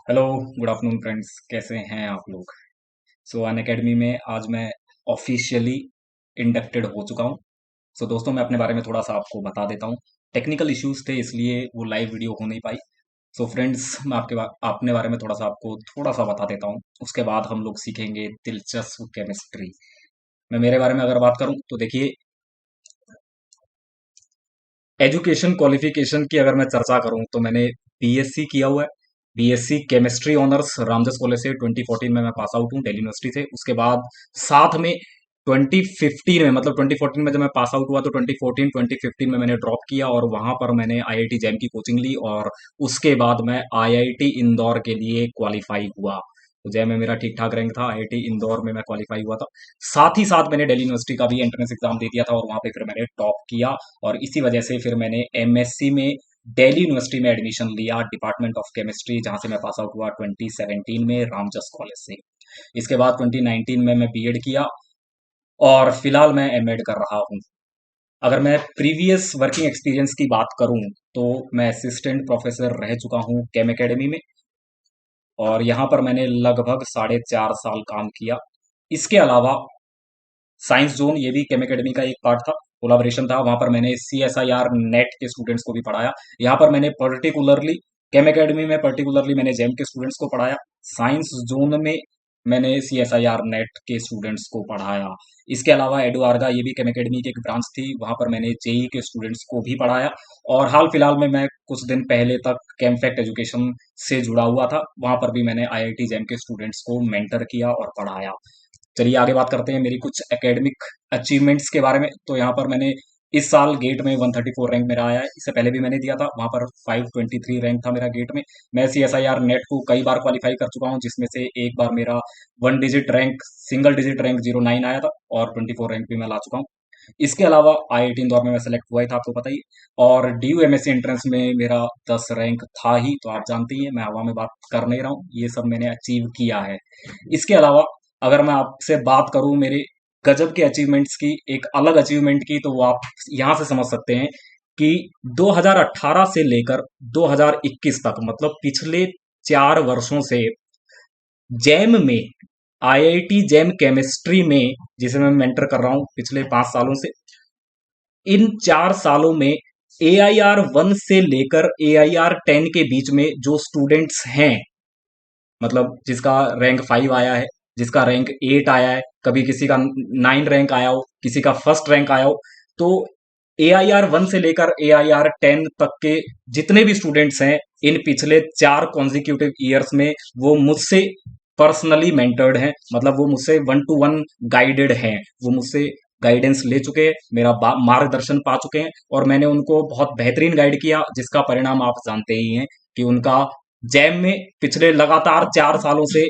Hello, good afternoon friends. कैसे हैं आप लोग? सो अन अकेडमी में आज मैं ऑफिशियली इंडक्टेड हो चुका हूं। सो दोस्तों, मैं अपने बारे में थोड़ा सा आपको बता देता हूं। टेक्निकल इश्यूज थे इसलिए वो लाइव वीडियो हो नहीं पाई। सो फ्रेंड्स, मैं अपने बारे में थोड़ा सा आपको थोड़ा सा बता देता हूं। उसके बाद हम लोग सीखेंगे दिलचस्प केमिस्ट्री। मैं मेरे बारे में अगर बात करूं तो देखिए, एजुकेशन क्वालिफिकेशन की अगर मैं चर्चा करूं तो मैंने बीएससी किया हुआ है। BSc chemistry honours Ramjas college से 2014 में मैं पास आउट हूं, दिल्ली यूनिवर्सिटी से। उसके बाद साथ में 2015 में, मतलब 2014 में जब मैं पास आउट हुआ तो 2014 2015 में मैंने ड्रॉप किया और वहां पर मैंने आईआईटी जैम की कोचिंग ली और उसके बाद मैं आईआईटी इंदौर के लिए क्वालिफाई हुआ। तो जैम में मेरा ठीक ठाक रैंक था, आईआईटी इंदौर में मैं क्वालिफाई हुआ था। साथ ही साथ मैंने दिल्ली यूनिवर्सिटी का भी एंट्रेंस एग्जाम दे दिया था और वहां पे फिर मैंने टॉप किया। और इसी वजह से फिर मैंने एमएससी में दिल्ली यूनिवर्सिटी में एडमिशन लिया, डिपार्टमेंट ऑफ केमिस्ट्री, जहां से मैं पास आउट हुआ 2017 में रामजस कॉलेज से। इसके बाद 2019 में मैं बीएड किया और फिलहाल मैं एमएड कर रहा हूँ। अगर मैं प्रीवियस वर्किंग एक्सपीरियंस की बात करूं तो मैं असिस्टेंट प्रोफेसर रह चुका हूं केम एकेडमी में और यहाँ पर मैंने लगभग 4.5 साल काम किया। इसके अलावा साइंस जोन, ये भी केम एकेडमी का एक पार्ट था, कोलाबरेशन था। वहां पर मैंने सीएसआईआर नेट के स्टूडेंट्स को भी पढ़ाया। यहाँ पर मैंने पर्टिकुलरली केम एकेडमी में पर्टिकुलरली मैंने जेम के स्टूडेंट्स को पढ़ाया। साइंस जोन में मैंने सीएसआईआर नेट के स्टूडेंट्स को पढ़ाया। इसके अलावा एडुआर्गा, ये भी केम एकेडमी की एक ब्रांच थी, वहां पर मैंने जेई के स्टूडेंट्स को भी पढ़ाया। और हाल फिलहाल में मैं कुछ दिन पहले तक कैमफैक्ट एजुकेशन से जुड़ा हुआ था, वहां पर भी मैंने आईआईटी जेम के स्टूडेंट्स को मेंटर किया और पढ़ाया। चलिए आगे बात करते हैं मेरी कुछ एकेडमिक अचीवमेंट्स के बारे में। तो यहाँ पर मैंने इस साल गेट में 134 रैंक मेरा आया है। इससे पहले भी मैंने दिया था, वहां पर 523 रैंक था मेरा गेट में। मैं सीएसआईआर नेट को कई बार क्वालिफाई कर चुका हूं, जिसमें से एक बार मेरा one digit rank, single digit rank 09 आया था और 24 रैंक भी मैं ला चुका हूँ। इसके अलावा आईआईटी इंदौर में मैं सेलेक्ट हुआ ही था, आपको पता ही। और डीयू एमएससी एंट्रेंस में मेरा 10 रैंक था ही, तो आप जानते ही हैं, मैं हवा में बात कर नहीं रहा हूँ, ये सब मैंने अचीव किया है। इसके अलावा अगर मैं आपसे बात करूं मेरे गजब के अचीवमेंट्स की, एक अलग अचीवमेंट की, तो वो आप यहां से समझ सकते हैं कि 2018 से लेकर 2021 तक, मतलब पिछले 4 वर्षों से जैम में, आईआईटी जैम केमिस्ट्री में, जिसे मैं मेंटर कर रहा हूं पिछले 5 सालों से, इन 4 सालों में AIR 1 से लेकर AIR 10 के बीच में जो स्टूडेंट्स हैं, मतलब जिसका रैंक 5 आया है, जिसका रैंक 8 आया है, कभी किसी का 9 रैंक आया हो, किसी का फर्स्ट रैंक आया हो, तो AIR 1 से लेकर AIR 10 तक के जितने भी स्टूडेंट्स हैं, इन पिछले 4 कॉन्जिक्यूटिव ईयर्स में वो मुझसे पर्सनली मेंटर्ड हैं, मतलब वो मुझसे 1 to 1 गाइडेड हैं। वो मुझसे गाइडेंस ले चुके हैं, मेरा मार्गदर्शन पा चुके हैं और मैंने उनको बहुत बेहतरीन गाइड किया, जिसका परिणाम आप जानते ही हैं कि उनका जैम में पिछले लगातार 4 सालों से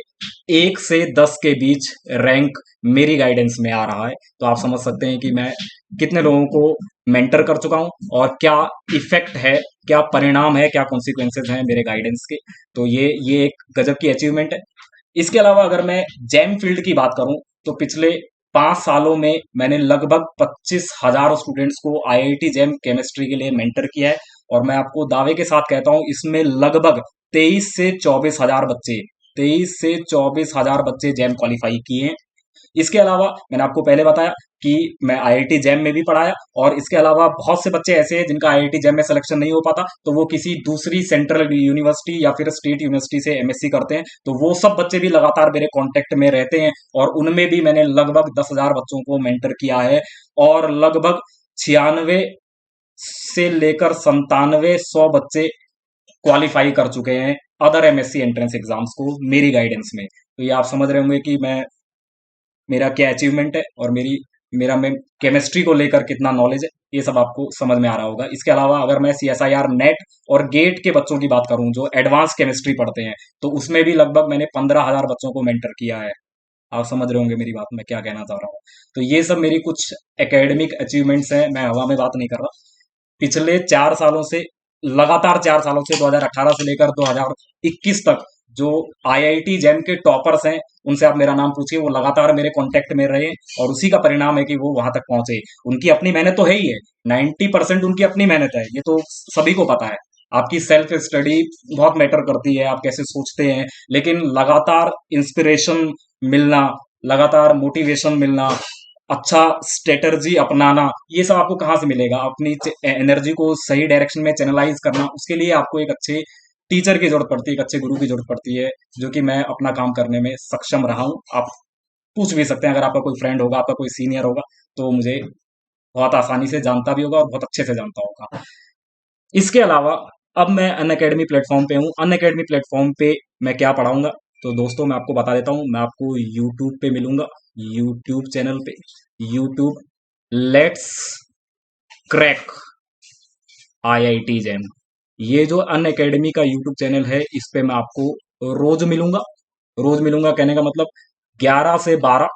1 से 10 के बीच रैंक मेरी गाइडेंस में आ रहा है। तो आप समझ सकते हैं कि मैं कितने लोगों को मेंटर कर चुका हूं और क्या इफेक्ट है, क्या परिणाम है, क्या कॉन्सिक्वेंसेज हैं मेरे गाइडेंस के। तो ये एक गजब की अचीवमेंट है। इसके अलावा अगर मैं जैम फील्ड की बात करूं तो पिछले 5 सालों में मैंने लगभग 25,000 स्टूडेंट्स को आईआईटी जैम केमिस्ट्री के लिए मेंटर किया है। और मैं आपको दावे के साथ कहता हूं, इसमें लगभग 23 से 24 हजार बच्चे जैम क्वालिफाई किए हैं। इसके अलावा मैंने आपको पहले बताया कि मैं आईआईटी जैम में भी पढ़ाया, और इसके अलावा बहुत से बच्चे ऐसे हैं जिनका आईआईटी जैम में सिलेक्शन नहीं हो पाता, तो वो किसी दूसरी सेंट्रल यूनिवर्सिटी या फिर स्टेट यूनिवर्सिटी से एमएससी करते हैं। तो वो सब बच्चे भी लगातार मेरे कांटेक्ट में रहते हैं और उनमें भी मैंने लगभग 10,000 बच्चों को मेंटर किया है। और लगभग 96 से लेकर 97 100 बच्चे क्वालिफाई कर चुके हैं अदर एमएससी एंट्रेंस एग्जाम्स को मेरी गाइडेंस में। तो ये आप समझ रहे होंगे कि मैं, मेरा क्या अचीवमेंट है और मेरा में केमिस्ट्री को लेकर कितना नॉलेज है, ये सब आपको समझ में आ रहा होगा। इसके अलावा अगर मैं सीएसआईआर नेट और गेट के बच्चों की बात करूं जो एडवांस केमिस्ट्री पढ़ते हैं, तो उसमें भी लगभग मैंने 15,000 बच्चों को मेंटर किया है। आप समझ रहे होंगे मेरी बात, मैं क्या कहना चाह रहा हूँ। तो ये सब मेरी कुछ एकेडमिक अचीवमेंट्स हैं, मैं हवा में बात नहीं कर रहा। पिछले 4 सालों से, लगातार 4 सालों से, 2018 से लेकर 2021 तक, जो आईआईटी जैम के टॉपर्स हैं, उनसे आप मेरा नाम पूछिए, वो लगातार मेरे कांटेक्ट में रहे और उसी का परिणाम है कि वो वहां तक पहुंचे। उनकी अपनी मेहनत तो है ही है, 90% उनकी अपनी मेहनत है, ये तो सभी को पता है। आपकी सेल्फ स्टडी बहुत मैटर करती है, आप कैसे सोचते हैं। लेकिन लगातार इंस्पिरेशन मिलना, लगातार मोटिवेशन मिलना, अच्छा स्ट्रेटर्जी अपनाना, ये सब आपको कहाँ से मिलेगा? अपनी एनर्जी को सही डायरेक्शन में चैनलाइज करना, उसके लिए आपको एक अच्छे टीचर की जरूरत पड़ती है, एक अच्छे गुरु की जरूरत पड़ती है, जो कि मैं अपना काम करने में सक्षम रहा हूँ। आप पूछ भी सकते हैं, अगर आपका कोई फ्रेंड होगा, आपका कोई सीनियर होगा, तो मुझे बहुत आसानी से जानता भी होगा और बहुत अच्छे से जानता होगा। इसके अलावा अब मैं अन अकेडमी प्लेटफॉर्म पे हूँ। अन अकेडमी प्लेटफॉर्म पे मैं क्या पढ़ाऊंगा? तो दोस्तों मैं आपको बता देता हूँ, मैं आपको यूट्यूब पे मिलूंगा, यूट्यूब चैनल पे, YouTube let's crack IIT jam. ये जो अन अकेडमी का यूट्यूब चैनल है, इस पे मैं आपको रोज मिलूंगा। रोज मिलूंगा कहने का मतलब 11 से 12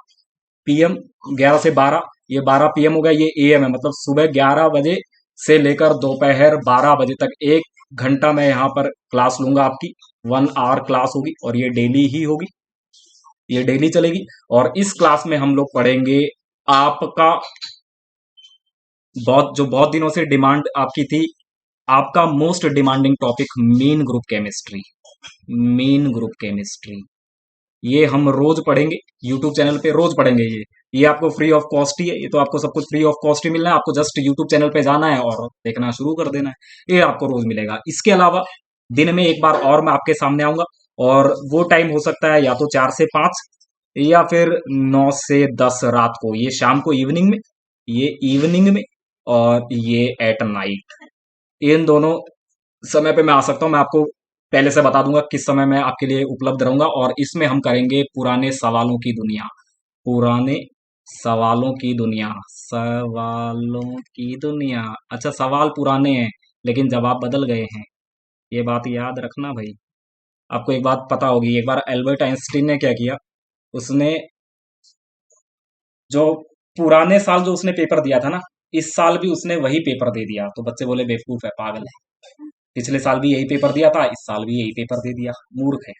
PM, 11 से 12, ये 12 PM हो गया, ये AM है, मतलब सुबह 11 बजे से लेकर दोपहर 12 बजे तक 1 घंटा मैं यहाँ पर क्लास लूंगा आपकी। 1 आवर क्लास होगी और ये डेली ही होगी, ये डेली चलेगी। और इस क्लास में हम लोग पढ़ेंगे आपका बहुत दिनों से डिमांड आपकी थी, आपका most demanding topic, mean group chemistry. Mean group chemistry ये हम रोज पढ़ेंगे, यूट्यूब चैनल पे रोज पढ़ेंगे। ये आपको फ्री ऑफ कॉस्ट ही है, ये तो आपको सब कुछ फ्री ऑफ कॉस्ट ही मिलना है। आपको जस्ट यूट्यूब चैनल पे जाना है और देखना शुरू कर देना है, ये आपको रोज मिलेगा। इसके अलावा दिन में एक बार और मैं आपके सामने आऊंगा, और वो टाइम हो सकता है या तो 4 से 5, या फिर 9 से 10 रात को, ये शाम को इवनिंग में, ये इवनिंग में, और ये एट नाइट। इन दोनों समय पे मैं आ सकता हूँ। मैं आपको पहले से बता दूंगा किस समय मैं आपके लिए उपलब्ध रहूंगा। और इसमें हम करेंगे पुराने सवालों की दुनिया, पुराने सवालों की दुनिया, सवालों की दुनिया। अच्छा, सवाल पुराने हैं लेकिन जवाब बदल गए हैं, ये बात याद रखना भाई। आपको एक बात पता होगी, एक बार एल्बर्ट आइंस्टीन ने क्या किया, उसने जो पुराने साल जो उसने पेपर दिया था ना, इस साल भी उसने वही पेपर दे दिया। तो बच्चे बोले बेवकूफ है, पागल है, पिछले साल भी यही पेपर दिया था, इस साल भी यही पेपर दे दिया, मूर्ख है।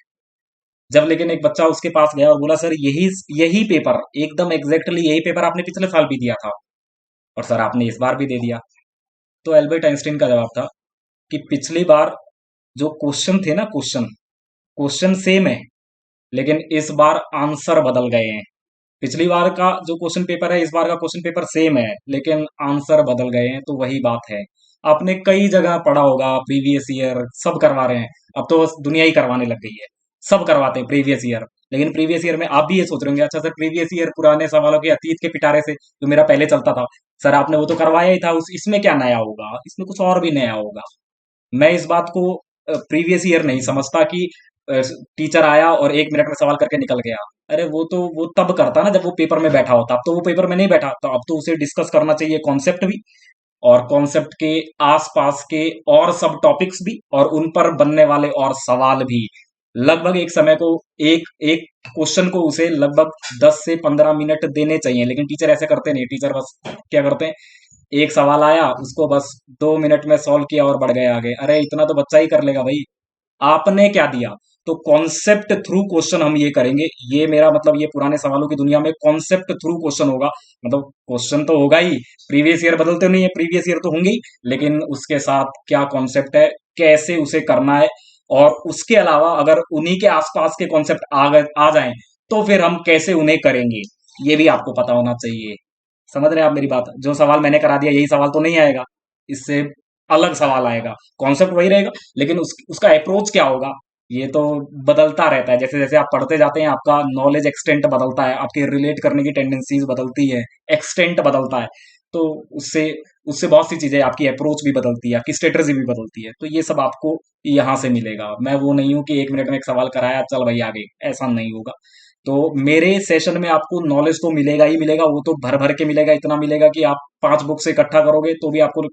जब लेकिन एक बच्चा उसके पास गया और बोला सर यही यही पेपर, एकदम एग्जैक्टली यही पेपर आपने पिछले साल भी दिया था, और सर आपने इस बार भी दे दिया। तो एल्बर्ट आइंस्टीन का जवाब था कि पिछली बार जो क्वेश्चन थे ना, क्वेश्चन क्वेश्चन सेम है, लेकिन इस बार आंसर बदल गए हैं। पिछली बार का जो क्वेश्चन पेपर है, इस बार का क्वेश्चन पेपर सेम है, लेकिन आंसर बदल गए हैं। तो वही बात है, आपने कई जगह पढ़ा होगा, प्रीवियस ईयर सब करवा रहे हैं। अब तो बस दुनिया ही करवाने लग गई है, सब करवाते हैं प्रीवियस ईयर। लेकिन प्रीवियस ईयर में आप भी ये सोच रहे होंगे, अच्छा सर प्रीवियस ईयर पुराने सवालों के अतीत के पिटारे से जो मेरा पहले चलता था, सर आपने वो तो करवाया ही था, उस इसमें क्या नया होगा? इसमें कुछ और भी नया होगा। मैं इस बात को प्रीवियस ईयर नहीं समझता कि टीचर आया और 1 मिनट में सवाल करके निकल गया। अरे वो तब करता ना जब वो पेपर में बैठा होता, अब तो वो पेपर में नहीं बैठा, तो अब तो उसे डिस्कस करना चाहिए कॉन्सेप्ट भी, और कॉन्सेप्ट के आसपास के और सब टॉपिक्स भी, और उन पर बनने वाले और सवाल भी। लगभग एक समय को, एक एक क्वेश्चन को उसे लगभग 10 से 15 मिनट देने चाहिए। लेकिन टीचर ऐसे करते नहीं, टीचर बस क्या करते हैं, एक सवाल आया उसको बस 2 मिनट में सॉल्व किया और बढ़ गए आगे। अरे इतना तो बच्चा ही कर लेगा भाई, आपने क्या दिया? तो कॉन्सेप्ट थ्रू क्वेश्चन हम ये करेंगे। ये मेरा मतलब, ये पुराने सवालों की दुनिया में कॉन्सेप्ट थ्रू क्वेश्चन होगा। मतलब क्वेश्चन तो होगा ही, प्रीवियस ईयर बदलते नहीं है, प्रीवियस ईयर तो होंगे ही, लेकिन उसके साथ क्या कॉन्सेप्ट है, कैसे उसे करना है, और उसके अलावा अगर उन्हीं के आसपास के कॉन्सेप्ट आ जाएं, तो फिर हम कैसे उन्हें करेंगे, ये भी आपको पता होना चाहिए। समझ रहे हैं आप मेरी बात? जो सवाल मैंने करा दिया यही सवाल तो नहीं आएगा, इससे अलग सवाल आएगा। कॉन्सेप्ट वही रहेगा, लेकिन उसका अप्रोच क्या होगा, ये तो बदलता रहता है। जैसे जैसे आप पढ़ते जाते हैं, आपका नॉलेज एक्सटेंट बदलता है, आपके रिलेट करने की टेंडेंसीज बदलती है, एक्सटेंट बदलता है। तो उससे उससे बहुत सी चीजें, आपकी अप्रोच भी बदलती है, आपकी स्ट्रेटजी भी बदलती है। तो ये सब आपको यहाँ से मिलेगा। मैं वो नहीं हूँ कि 1 मिनट में एक सवाल कराया चल भाई आगे, ऐसा नहीं होगा। तो मेरे सेशन में आपको नॉलेज तो मिलेगा ही मिलेगा, वो तो भर भर के मिलेगा, इतना मिलेगा कि आप 5 बुक से इकट्ठा करोगे तो भी आपको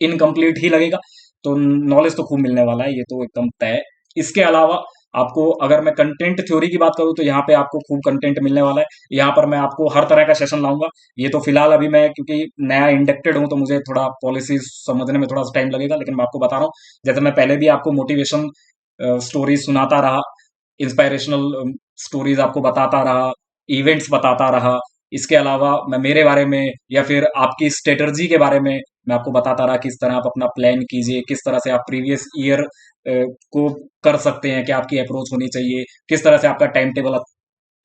इनकम्प्लीट ही लगेगा। तो नॉलेज तो खूब मिलने वाला है, ये तो एकदम तय है। इसके अलावा आपको, अगर मैं कंटेंट थ्योरी की बात करूं, तो यहाँ पे आपको खूब कंटेंट मिलने वाला है। यहाँ पर मैं आपको हर तरह का सेशन लाऊंगा। ये तो फिलहाल अभी मैं क्योंकि नया इंडक्टेड हूं, तो मुझे थोड़ा पॉलिसी समझने में थोड़ा सा टाइम लगेगा, लेकिन मैं आपको बता रहा हूँ। जैसे मैं पहले भी आपको मोटिवेशन स्टोरीज सुनाता रहा, इंस्पायरेशनल स्टोरीज आपको बताता रहा, इवेंट्स बताता रहा। इसके अलावा मैं मेरे बारे में या फिर आपकी स्ट्रेटर्जी के बारे में मैं आपको बताता रहा किस तरह आप अपना प्लान कीजिए, किस तरह से आप प्रीवियस ईयर को कर सकते हैं, क्या आपकी अप्रोच होनी चाहिए, किस तरह से आपका टाइम टेबल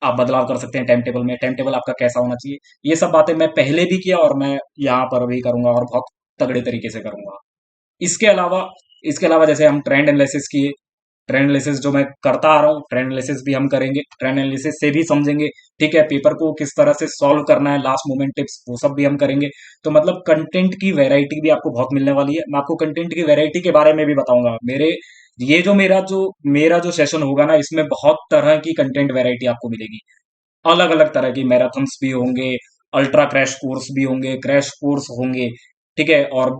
आप बदलाव कर सकते हैं टाइम टेबल में, टाइम टेबल आपका कैसा होना चाहिए। ये सब बातें मैं पहले भी किया और मैं यहाँ पर भी करूंगा और बहुत तगड़े तरीके से करूंगा। इसके अलावा इसके अलावा जैसे हम ट्रेंड एनालिसिस किए, ट्रेंड एनालिसिस जो मैं करता आ रहा हूँ, ट्रेंड एनालिसिस भी हम करेंगे, ट्रेंड एनालिसिस से भी समझेंगे, ठीक है, पेपर को किस तरह से सॉल्व करना है, लास्ट मोमेंट टिप्स वो सब भी हम करेंगे। तो मतलब कंटेंट की वैरायटी भी आपको बहुत मिलने वाली है। मैं आपको कंटेंट की वैरायटी के बारे में भी बताऊंगा। ये जो मेरा जो सेशन होगा ना, इसमें बहुत तरह की कंटेंट वैरायटी आपको मिलेगी। अलग अलग तरह की मैराथन्स भी होंगे, अल्ट्रा क्रैश कोर्स भी होंगे, क्रैश कोर्स होंगे, ठीक है, और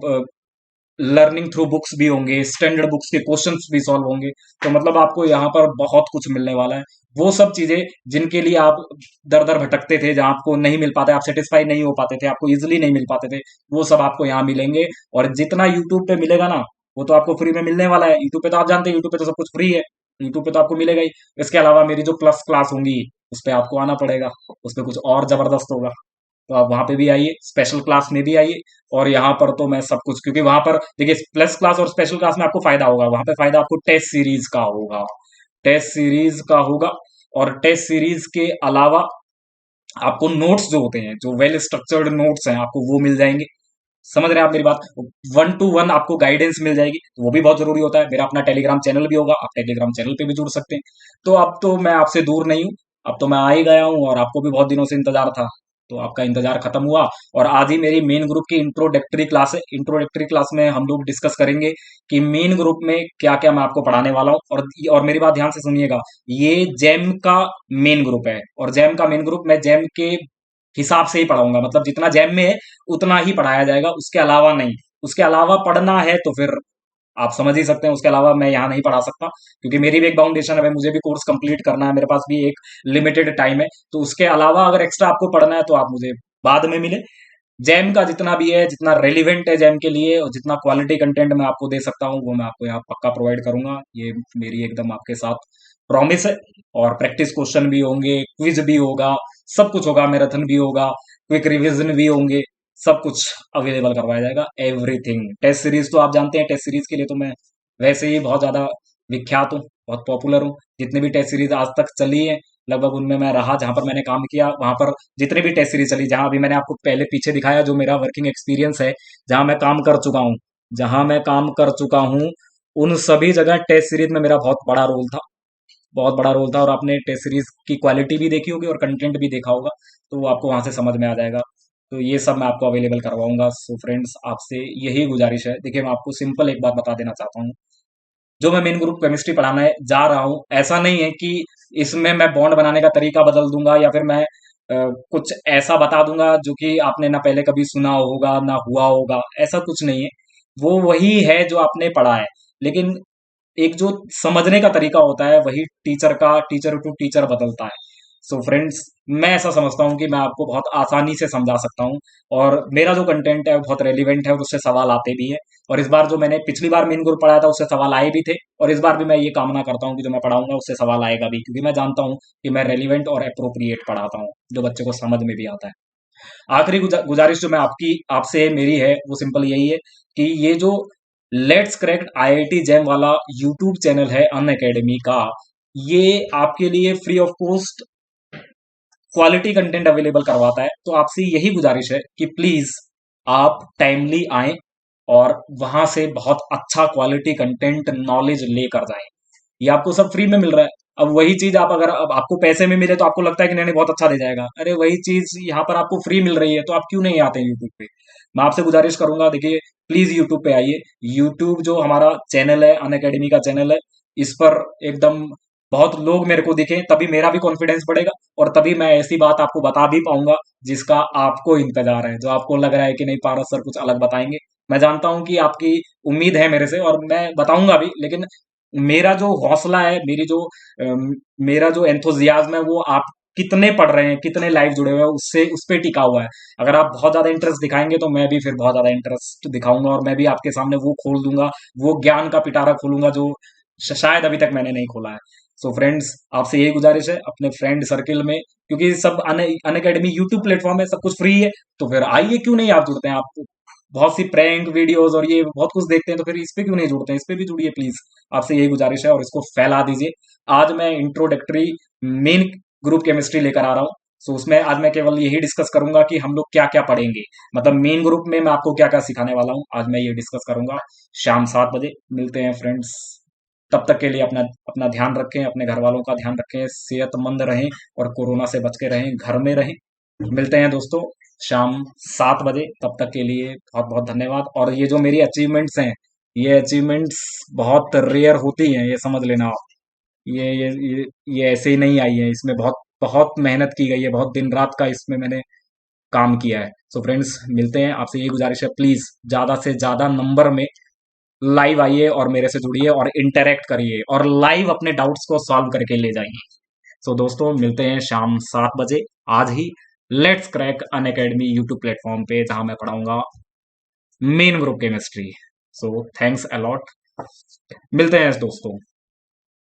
लर्निंग थ्रू बुक्स भी होंगे, स्टैंडर्ड बुक्स के क्वेश्चंस भी सॉल्व होंगे। तो मतलब आपको यहाँ पर बहुत कुछ मिलने वाला है। वो सब चीजें जिनके लिए आप दर दर भटकते थे, जहां आपको नहीं मिल पाता, आप सेटिस्फाई नहीं हो पाते थे, आपको इजिली नहीं मिल पाते थे, वो सब आपको यहाँ मिलेंगे। और जितना यूट्यूब पे मिलेगा ना, वो तो आपको फ्री में मिलने वाला है। यूट्यूब पे तो आप जानते हैं, यूट्यूब पे तो सब कुछ फ्री है, यूट्यूब पे तो आपको मिलेगा ही। इसके अलावा मेरी जो प्लस क्लास होंगी, उस पे आपको आना पड़ेगा, उस पे कुछ और जबरदस्त होगा। तो आप वहां पे भी आइए, स्पेशल क्लास में भी आइए। और यहाँ पर तो मैं सब कुछ, क्योंकि वहां पर देखिए प्लस क्लास और स्पेशल क्लास में आपको फायदा होगा, वहां पे फायदा आपको टेस्ट सीरीज का होगा, टेस्ट सीरीज का होगा। और टेस्ट सीरीज के अलावा आपको नोट्स जो होते हैं, जो वेल स्ट्रक्चर्ड नोट्स हैं, आपको वो मिल जाएंगे। समझ रहे हैं आप मेरी बात? 1 to 1 आपको गाइडेंस मिल जाएगी, तो वो भी बहुत जरूरी होता है। मेरा अपना टेलीग्राम चैनल भी होगा, आप टेलीग्राम चैनल पे भी जुड़ सकते हैं। तो अब तो मैं आपसे दूर नहीं हूँ, अब तो मैं आ ही गया हूँ, और आपको भी बहुत दिनों से इंतजार था, तो आपका इंतजार खत्म हुआ। और आज ही मेरी मेन ग्रुप की इंट्रोडक्टरी क्लास है। इंट्रोडक्टरी क्लास में हम लोग डिस्कस करेंगे कि मेन ग्रुप में क्या क्या मैं आपको पढ़ाने वाला हूँ। और मेरी बात ध्यान से सुनिएगा, ये जैम का मेन ग्रुप है, और जैम का मेन ग्रुप मैं जैम के हिसाब से ही पढ़ाऊंगा। मतलब जितना जैम में है उतना ही पढ़ाया जाएगा, उसके अलावा नहीं। उसके अलावा पढ़ना है तो फिर आप समझ ही सकते हैं, उसके अलावा मैं यहाँ नहीं पढ़ा सकता, क्योंकि मेरी भी एक बाउंडेशन है भाई, मुझे भी कोर्स कंप्लीट करना है, मेरे पास भी एक लिमिटेड टाइम है। तो उसके अलावा अगर एक्स्ट्रा आपको पढ़ना है तो आप मुझे बाद में मिले। जैम का जितना भी है, जितना रेलिवेंट है जैम के लिए, और जितना क्वालिटी कंटेंट मैं आपको दे सकता हूँ, वो मैं आपको यहाँ पक्का प्रोवाइड करूंगा। ये मेरी एकदम आपके साथ प्रॉमिस है। और प्रैक्टिस क्वेश्चन भी होंगे, क्विज भी होगा, सब कुछ होगा, मैराथन भी होगा, क्विक रिवीजन भी होंगे, सब कुछ अवेलेबल करवाया जाएगा, एवरीथिंग। टेस्ट सीरीज तो आप जानते हैं, टेस्ट सीरीज के लिए तो मैं वैसे ही बहुत ज्यादा विख्यात हूँ, बहुत पॉपुलर हूँ। जितनी भी टेस्ट सीरीज आज तक चली है, लगभग उनमें मैं रहा, जहां पर मैंने काम किया वहां पर जितने भी टेस्ट सीरीज चली, जहां अभी मैंने आपको पहले पीछे दिखाया जो मेरा वर्किंग एक्सपीरियंस है, जहां मैं काम कर चुका हूं, जहां मैं काम कर चुका हूं, उन सभी जगह टेस्ट सीरीज में मेरा बहुत बड़ा रोल था, बहुत बड़ा रोल था। और आपने टेस्ट सीरीज की क्वालिटी भी देखी होगी और कंटेंट भी देखा होगा, तो वो आपको वहां से समझ में आ जाएगा। तो ये सब मैं आपको अवेलेबल करवाऊंगा। सो फ्रेंड्स, आपसे यही गुजारिश है। देखिए, मैं आपको सिंपल एक बात बता देना चाहता हूँ, जो मैं मेन ग्रुप केमिस्ट्री पढ़ाने जा रहा हूँ, ऐसा नहीं है कि इसमें मैं बॉन्ड बनाने का तरीका बदल दूंगा, या फिर मैं कुछ ऐसा बता दूंगा जो कि आपने ना पहले कभी सुना होगा ना हुआ होगा, ऐसा कुछ नहीं है। वो वही है जो आपने पढ़ा है, लेकिन एक जो समझने का तरीका होता है, वही टीचर टू टीचर बदलता है। सो फ्रेंड्स, मैं ऐसा समझता हूँ कि मैं आपको बहुत आसानी से समझा सकता हूँ, और मेरा जो कंटेंट है वो बहुत रेलिवेंट है, और उससे सवाल आते भी है। और इस बार जो मैंने पिछली बार मेन ग्रुप पढ़ाया था, उससे सवाल आए भी थे, और इस बार भी मैं ये कामना करता हूँ कि जो मैं पढ़ाऊंगा उससे सवाल आएगा भी, क्योंकि मैं जानता हूँ कि मैं रेलिवेंट और अप्रोप्रिएट पढ़ाता हूँ, जो बच्चे को समझ में भी आता है। आखिरी गुजारिश जो मैं आपकी आपसे मेरी है, वो सिंपल यही है कि ये जो लेट्स करेक्ट आईआईटी जैम वाला यूट्यूब चैनल है अन अकेडमी का, ये आपके लिए free of cost quality content available करवाता है। तो आपसे यही गुजारिश है कि प्लीज आप टाइमली आएं, और वहां से बहुत अच्छा क्वालिटी कंटेंट नॉलेज लेकर जाएं। ये आपको सब फ्री में मिल रहा है। अब वही चीज आप, अगर अब आपको पैसे में मिले तो आपको लगता है कि नहीं नहीं बहुत अच्छा दे जाएगा, अरे वही चीज यहाँ पर आपको फ्री मिल रही है, तो आप क्यों नहीं आते यूट्यूब पे? मैं आपसे गुजारिश करूंगा, देखिए प्लीज यूट्यूब पे आइए। यूट्यूब जो हमारा चैनल है, अन अकेडमी का चैनल है, इस पर एकदम बहुत लोग मेरे को दिखे, तभी मेरा भी कॉन्फिडेंस बढ़ेगा, और तभी मैं ऐसी बात आपको बता भी पाऊंगा जिसका आपको इंतजार है, जो आपको लग रहा है कि नहीं पारस सर कुछ अलग बताएंगे। मैं जानता हूं कि आपकी उम्मीद है मेरे से, और मैं बताऊंगा भी, लेकिन मेरा जो हौसला है, मेरा जो एंथुजियाज्म है, वो आप कितने पढ़ रहे हैं, कितने लाइव जुड़े हुए हैं, उससे उस पे टिका हुआ है। अगर आप बहुत ज्यादा इंटरेस्ट दिखाएंगे तो मैं भी फिर बहुत ज्यादा इंटरेस्ट दिखाऊंगा, और मैं भी आपके सामने वो खोल दूंगा, वो ज्ञान का पिटारा खोलूंगा जो शायद अभी तक मैंने नहीं खोला है। सो फ्रेंड्स, आपसे यही गुजारिश है, अपने फ्रेंड सर्किल में, क्योंकि सब अन अकेडमी यूट्यूब प्लेटफॉर्म है, सब कुछ फ्री है, तो फिर आइए, क्यों नहीं आप जुड़ते हैं? आप बहुत सी प्रैंक वीडियोस और ये बहुत कुछ देखते हैं, तो फिर इस पे क्यों नहीं जुड़ते हैं? इस पे भी जुड़िए प्लीज, आपसे यही गुजारिश है, और इसको फैला दीजिए। आज मैं इंट्रोडक्टरी मेन ग्रुप केमिस्ट्री लेकर आ रहा हूँ। सो उसमें आज मैं केवल यही डिस्कस करूंगा कि हम लोग क्या क्या पढ़ेंगे, मतलब मेन ग्रुप में मैं आपको क्या क्या सिखाने वाला हूँ, आज मैं ये डिस्कस करूंगा। शाम 7 बजे मिलते हैं फ्रेंड्स। तब तक के लिए अपना अपना ध्यान रखें, अपने घर वालों का ध्यान रखें, सेहतमंद रहें और कोरोना से बच के रहें, घर में रहें। मिलते हैं दोस्तों शाम 7 बजे, तब तक के लिए बहुत बहुत धन्यवाद। और ये जो मेरी अचीवमेंट्स हैं, ये अचीवमेंट्स बहुत रेयर होती हैं, ये समझ लेना आप। ये ऐसे ही नहीं आई है, इसमें बहुत बहुत मेहनत की गई है, बहुत दिन रात का इसमें मैंने काम किया है। सो फ्रेंड्स मिलते हैं, आपसे ये गुजारिश है प्लीज ज्यादा से ज्यादा नंबर में लाइव आइए और मेरे से जुड़िए और इंटरेक्ट करिए और लाइव अपने डाउट्स को सॉल्व करके ले जाइए। सो दोस्तों मिलते हैं शाम 7 बजे आज ही। Let's crack Unacademy YouTube platform पे, जहां मैं पढ़ाऊंगा main group chemistry. So thanks a lot, मिलते हैं दोस्तों।